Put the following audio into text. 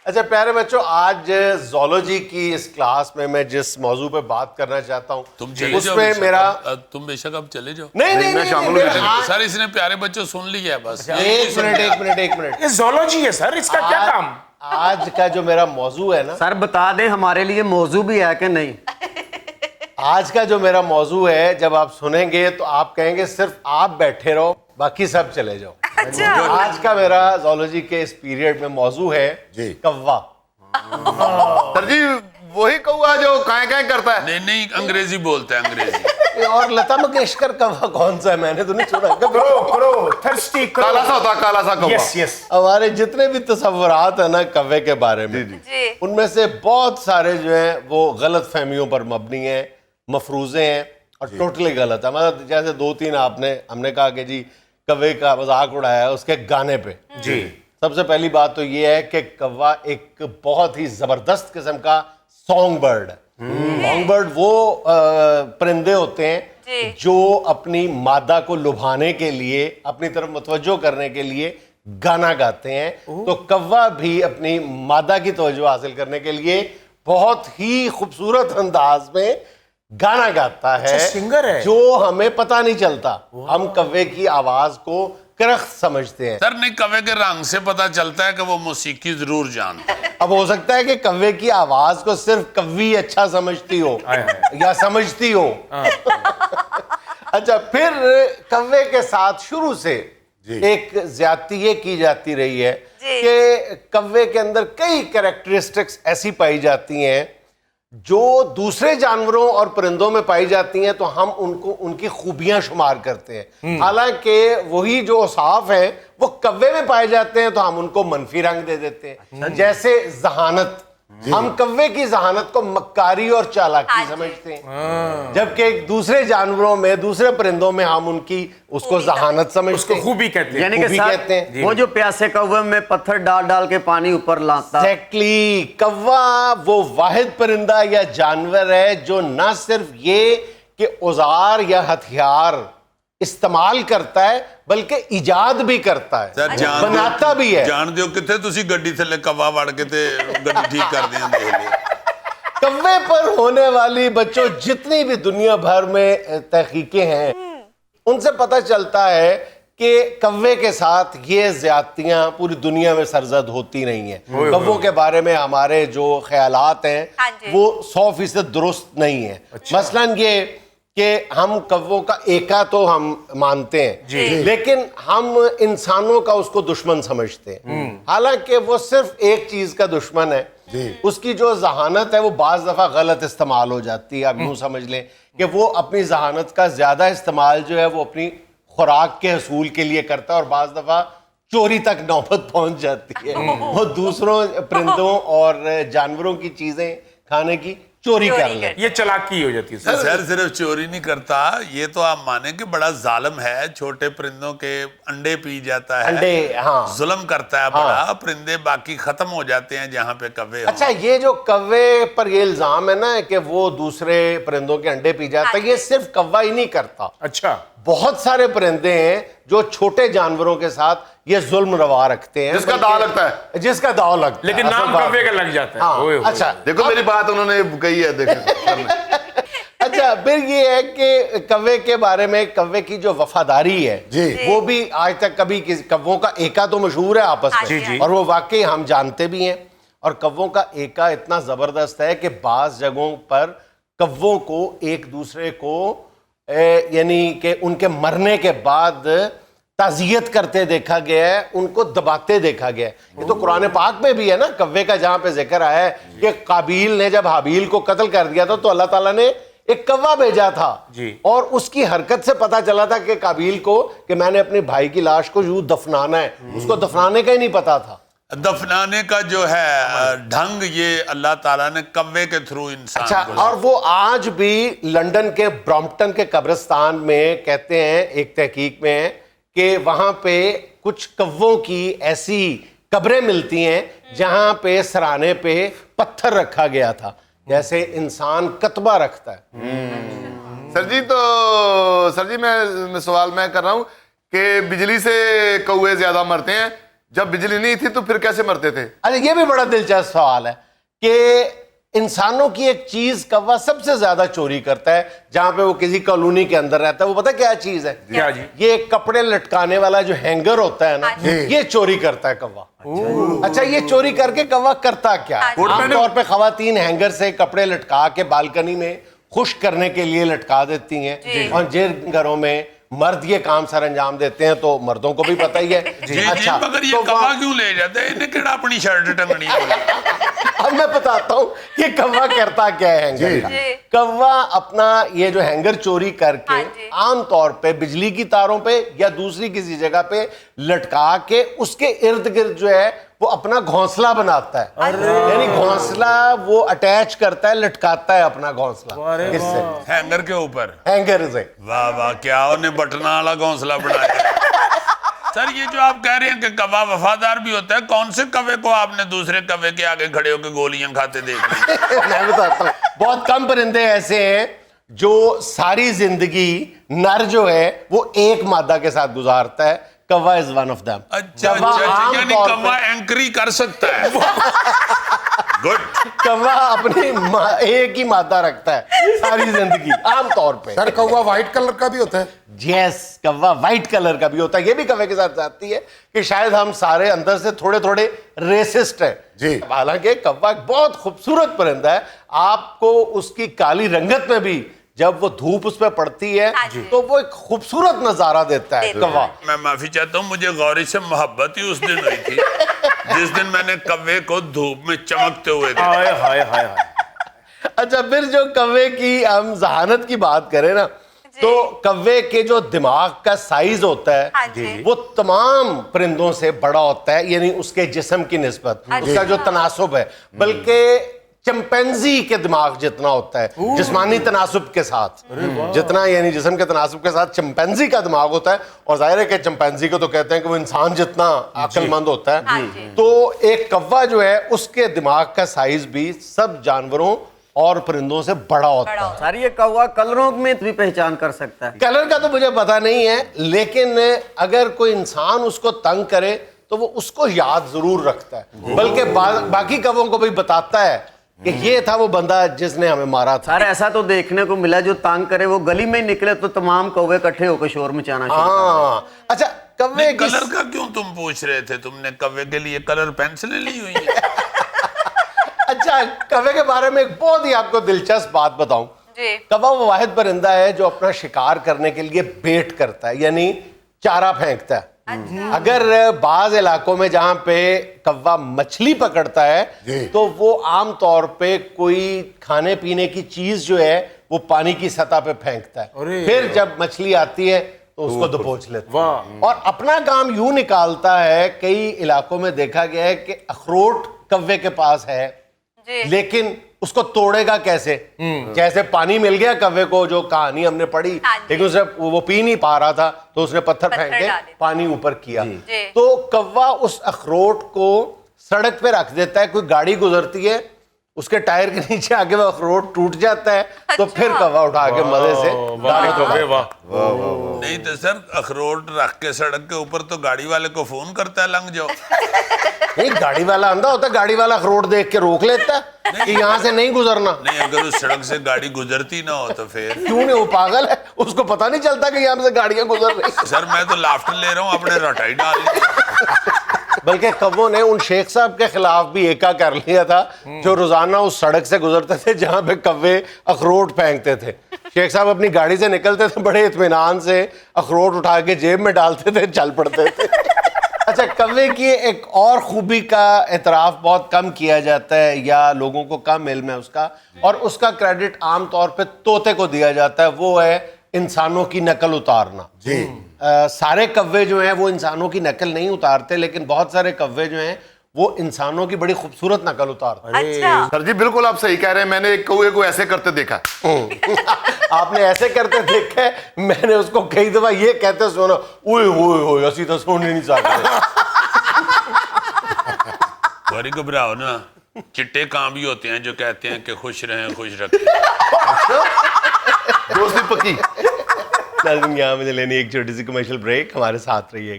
اچھا پیارے بچوں، آج زولوجی کی اس کلاس میں جس موضوع پہ بات کرنا چاہتا ہوں تم چلے اس جاؤ میں میرا تم بے شک اب چلے جاؤ. نہیں سر اس نے پیارے بچوں سن لیا ہے بس. ایک منٹ یہ زولوجی ہے سر، اس کا کیا کام؟ آج کا جو میرا موضوع ہے نا، سر بتا دیں ہمارے لیے موضوع بھی ہے کہ نہیں. آج کا جو میرا موضوع ہے، جب آپ سنیں گے تو آپ کہیں گے صرف آپ بیٹھے رہو باقی سب چلے جاؤ. آج کا میرا زولوجی کے اس پیریڈ میں موضوع ہے کوا. سر جی وہی کوا جو کائیں کائیں کرتا ہے؟ نہیں انگریزی بولتا ہے انگریزی. اور لتا منگیشکر کوا کون سا ہے؟ میں نے تو نہیں سنا. کرو تھرسٹی کالا سا ہوتا ہے، کالا سا کوا. یس ہمارے جتنے بھی تصورات ہیں نا کوے کے بارے میں، ان میں سے بہت سارے جو ہیں وہ غلط فہمیوں پر مبنی ہیں، مفروضے ہیں اور ٹوٹلی غلط ہے. مطلب جیسے دو تین ہم نے کہا کہ جی کوے کا مذاق اڑایا ہے اس کے گانے پہ. جی سب سے پہلی بات تو یہ ہے کہ کوا ایک بہت ہی زبردست قسم کا سانگ برڈ ہے. سانگ برڈ وہ پرندے ہوتے ہیں جو اپنی مادہ کو لبھانے کے لیے، اپنی طرف متوجہ کرنے کے لیے گانا گاتے ہیں. تو کوا بھی اپنی مادہ کی توجہ حاصل کرنے کے لیے بہت ہی خوبصورت انداز میں گانا گاتا ہے، سنگر ہے جو ہمیں پتہ نہیں چلتا. ہم کوے کی آواز کو کرخت سمجھتے ہیں. سر نہیں، کوے کے رنگ سے پتا چلتا ہے کہ وہ موسیقی ضرور جانتا ہے. اب ہو سکتا ہے کہ کوے کی آواز کو صرف کوی اچھا سمجھتی ہو یا سمجھتی ہو. اچھا، پھر کوے کے ساتھ شروع سے ایک زیادتی یہ کی جاتی رہی ہے کہ کوے کے اندر کئی کریکٹرسٹکس ایسی پائی جاتی ہیں جو دوسرے جانوروں اور پرندوں میں پائی جاتی ہیں، تو ہم ان کی خوبیاں شمار کرتے ہیں. حالانکہ وہی جو اوصاف ہیں وہ کوے میں پائے جاتے ہیں تو ہم ان کو منفی رنگ دے دیتے ہیں. جیسے ذہانت، ہم کوے کی ذہانت کو مکاری اور چالاکی سمجھتے ہیں، جبکہ ایک دوسرے جانوروں میں، دوسرے پرندوں میں ہم ان کی اس کو ذہانت سمجھتے ہیں، خوبی کہتے ہیں. یعنی کہ سر وہ جو پیاسے کوے میں پتھر ڈال ڈال کے پانی اوپر لاتا. ایگزیکٹلی. کوا وہ واحد پرندہ یا جانور ہے جو نہ صرف یہ کہ اوزار یا ہتھیار استعمال کرتا ہے بلکہ ایجاد بھی کرتا ہے، بناتا بھی ہے. جان دیو کتے تسی گڈی تھلے کوا وڑ کے تے گڈی ٹھیک کر دیں دے لے. کوے پر ہونے والی بچوں جتنی بھی دنیا بھر میں تحقیقیں ہیں، ان سے پتہ چلتا ہے کہ کوے کے ساتھ یہ زیادتیاں پوری دنیا میں سرزد ہوتی نہیں ہیں. کووں کے بارے میں ہمارے جو خیالات ہیں وہ 100% درست نہیں ہیں. مثلاً یہ کہ ہم کووں کا ایکا تو ہم مانتے ہیں، لیکن ہم انسانوں کا اس کو دشمن سمجھتے ہیں، حالانکہ وہ صرف ایک چیز کا دشمن ہے. اس کی جو ذہانت ہے وہ بعض دفعہ غلط استعمال ہو جاتی ہے. آپ یوں سمجھ لیں کہ وہ اپنی ذہانت کا زیادہ استعمال جو ہے وہ اپنی خوراک کے حصول کے لیے کرتا ہے، اور بعض دفعہ چوری تک نوبت پہنچ جاتی ہے. وہ دوسروں پرندوں اور جانوروں کی چیزیں کھانے کی چوری کر لیں. یہ چلاکی ہو جاتی ہے. سر صرف چوری نہیں کرتا، یہ تو آپ مانیں کہ بڑا ظالم ہے. چھوٹے پرندوں کے انڈے پی جاتا ہے، انڈے، ہاں، ظلم کرتا ہے بڑا. پرندے باقی ختم ہو جاتے ہیں جہاں پہ کوے. اچھا، یہ جو کوے پر یہ الزام ہے نا کہ وہ دوسرے پرندوں کے انڈے پی جاتا ہے، یہ صرف کوا ہی نہیں کرتا. اچھا، بہت سارے پرندے ہیں جو چھوٹے جانوروں کے ساتھ یہ ظلم روا رکھتے ہیں، جس کا داؤ لگتا ہے، جس کا داؤ لگتا ہے. لیکن نام کوے کا لگ جاتا ہے. اچھا دیکھو میری بات انہوں نے کہی ہے، دیکھیں. اچھا، پھر یہ ہے کہ کوے کے بارے میں کوے کی جو وفاداری ہے وہ بھی آج تک کبھی کووں کا ایکا تو مشہور ہے آپس میں، اور وہ واقعی ہم جانتے بھی ہیں. اور کووں کا ایکا اتنا زبردست ہے کہ بعض جگہوں پر کووں کو ایک دوسرے کو یعنی کہ ان کے مرنے کے بعد تعزیت کرتے دیکھا گیا ہے، ان کو دباتے دیکھا گیا ہے. یہ تو قرآن پاک میں بھی ہے نا کوے کا، جہاں پہ ذکر آیا ہے کہ قابیل نے جب حابیل کو قتل کر دیا تھا تو اللہ تعالیٰ نے ایک کوا بھیجا تھا، اور اس کی حرکت سے پتا چلا تھا کہ قابیل کو کہ میں نے اپنے بھائی کی لاش کو یوں دفنانا ہے. اس کو دفنانے کا ہی نہیں پتا تھا. دفنانے کا جو ہے ڈھنگ یہ اللہ تعالیٰ نے کوے کے تھرو انسان کو. اچھا، اور وہ آج بھی لنڈن کے برامپٹن کے قبرستان میں کہتے ہیں ایک تحقیق میں کہ وہاں پہ کچھ کووں کی ایسی قبریں ملتی ہیں جہاں پہ سرانے پہ پتھر رکھا گیا تھا جیسے انسان کتبہ رکھتا ہے. سر جی میں سوال میں کر رہا ہوں کہ بجلی سے کوے زیادہ مرتے ہیں जब बिजली नहीं थी तो फिर कैसे मरते थे? अच्छा, ये भी बड़ा दिलचस्प सवाल है कि इंसानों की एक चीज कौवा सबसे ज्यादा चोरी करता है जहां पे वो किसी कॉलोनी के अंदर रहता है। वो पता क्या चीज है? क्या जी? ये कपड़े लटकाने वाला जो हैंगर होता है ना, ये चोरी करता है कौवा। अच्छा, ये चोरी करके कौवा करता क्या? आमतौर पे खवातीन हैंगर से कपड़े लटका के बालकनी में खुश करने के लिए लटका देती हैं, और जिन घरों में मर्द ये काम सर अंजाम देते हैं तो मर्दों को भी पता ही है। अच्छा, मगर ये कौवा क्यों ले जाते हैं? इन्हें केड़ा अपनी शर्ट टंगनी है? अब मैं बताता हूँ कि कौवा करता क्या है हैंगर का। कौवा अपना ये जो हैंगर चोरी करके आमतौर पे बिजली की तारों पे या दूसरी किसी जगह पे लटका के उसके इर्द गिर्द जो है वो अपना घोंसला बनाता है। यानी घोंसला वो अटैच करता है, लटकाता है अपना घोंसला इससे, हैंगर के ऊपर। हैंगर से। वाह वाह, क्या उन्हें बटना वाला घोंसला बनाया। सर, ये जो आप कह रहे हैं कि कौवा वफादार भी होता है, कौन से कौवे को आपने दूसरे कौवे के आगे खड़े होकर गोलियां खाते देखा? मैं बताता हूँ, बहुत कम परिंदे ऐसे हैं जो सारी जिंदगी नर जो है वो एक मादा के साथ गुजारता है। कौवा इज वन ऑफ देम। अच्छा, यानी कौवा एंकरी कर सकता है। गुड। कौवा अपनी एक ही मादा रखता है सारी जिंदगी आमतौर पे। सर कौवा व्हाइट कलर का भी होता है? यस, कौवा व्हाइट कलर का भी होता है। ये भी कौवे के साथ जाती है कि शायद हम सारे अंदर से थोड़े थोड़े रेसिस्ट हैं जी। हालांकि कौवा एक बहुत खूबसूरत परिंदा है। आपको उसकी काली रंगत में भी जब वो धूप उस पर पड़ती है तो वो एक खूबसूरत नजारा देता है कौवा। मैं माफी चाहता हूँ, मुझे गौरी से मोहब्बत ही उस दिन हुई थी जिस दिन मैंने कौवे को धूप में चमकते हुए देखा। हाय हाय हाय हाय। अच्छा, फिर जो कौवे की हम जहानत की बात करें ना, तो कौवे के जो दिमाग का साइज होता है वो तमाम परिंदों से बड़ा होता है, यानी उसके जिस्म की निस्बत, उसका जो तनासुब है, बल्कि चिंपैंजी के दिमाग जितना होता है जिस्मानी तनासुब के साथ, जितना यानी जिस्म के तनासुब के साथ चिंपैंजी का दिमाग होता है। और जाहिर है कि चिंपैंजी को तो कहते हैं कि वो इंसान जितना अक्लमंद होता है। तो एक कौवा जो है उसके दिमाग का साइज भी सब जानवरों और परिंदों से बड़ा होता है। सर ये कौवा कलरों में भी पहचान कर सकता है? कलर का तो मुझे पता नहीं है, लेकिन अगर कोई इंसान उसको तंग करे तो वो उसको याद जरूर रखता है, बल्कि बाकी कौवों को भी बताता है कि ये था वो बंदा जिसने हमें मारा था। सर ऐसा तो देखने को मिला, जो तंग करे वो गली में निकले तो तमाम कौवे इकट्ठे होकर शोर मचाना शुरू कर हाँ, अच्छा, कौवे की कलर का क्यों तुम पूछ रहे थे? तुमने कौवे के लिए कलर पेंसिलें ली हुई है? अच्छा, कौवे के बारे में एक बहुत ही आपको दिलचस्प बात बताऊं। कौवा वो वाहिद परिंदा है जो अपना शिकार करने के लिए बेट करता है, यानी चारा फेंकता है। अगर बाज इलाकों में जहां पे कौवा मछली पकड़ता है तो वो आमतौर पे कोई खाने पीने की चीज जो है वो पानी की सतह पे फेंकता है, फिर जब मछली आती है तो उसको दबोच लेता है और अपना काम यूं निकालता है। कई इलाकों में देखा गया है कि अखरोट कौवे के पास है, लेकिन उसको तोड़ेगा कैसे? जैसे पानी मिल गया कौवे को, जो कहानी हमने पढ़ी, लेकिन उसे वो पी नहीं पा रहा था तो उसने पत्थर फेंक के पानी ऊपर किया। तो कौवा उस अखरोट को सड़क पे रख देता है, कोई गाड़ी गुजरती है उसके टायर के नीचे आके वो अखरोट टूट जाता है, तो फिर कौवा उठा के मजे से नहीं तो सर, अखरोट रख के सड़क के ऊपर तो गाड़ी वाले को फोन करता है, लंघ जाओ। नहीं, गाड़ी वाला अंधा होता है, गाड़ी वाला अखरोट देख के रोक लेता है कि यहाँ से नहीं गुजरना। नहीं, अगर उस सड़क से गाड़ी गुजरती ना हो तो फिर क्यों नहीं? वो पागल है, उसको पता नहीं चलता कि यहाँ से गाड़ियां गुजर रही। सर मैं तो लाफ्टर ले रहा हूँ, अपने रटाई डाल। बल्कि कौवों ने उन शेख साहब के खिलाफ भी एका कर लिया था जो रोजाना उस सड़क से गुजरते थे जहां पे कौवे अखरोट फेंकते थे। शेख साहब अपनी गाड़ी से निकलते थे, बड़े इत्मीनान से अखरोट उठा के जेब में डालते थे, चल पड़ते थे। अच्छा, कौवे की एक और खूबी का एतराफ बहुत कम किया जाता है या लोगों को कम इल्म है उसका, और उसका क्रेडिट आमतौर पे तोते को दिया जाता है, वो है इंसानों की नकल उतारना। जी, सारे कौवे जो हैं वो इंसानों की नकल नहीं उतारते, लेकिन बहुत सारे कौवे जो हैं वो इंसानों की बड़ी खूबसूरत नकल उतारते हैं। अच्छा। सर जी बिल्कुल आप सही कह रहे हैं, मैंने एक कौवे को ऐसे करते देखा। आपने ऐसे करते देखा है? मैंने उसको कई दफा ये कहते सुना, ओए होए होए, असी तो सुन ही नहीं सकते। गौरी घबराओ ना, चिट्टे कां भी होते हैं जो कहते हैं कि खुश रहें खुश रखें। दोस्ती पक्की। यहाँ मुझे लेनी एक छोटी सी कमर्शियल ब्रेक, हमारे साथ रहिए।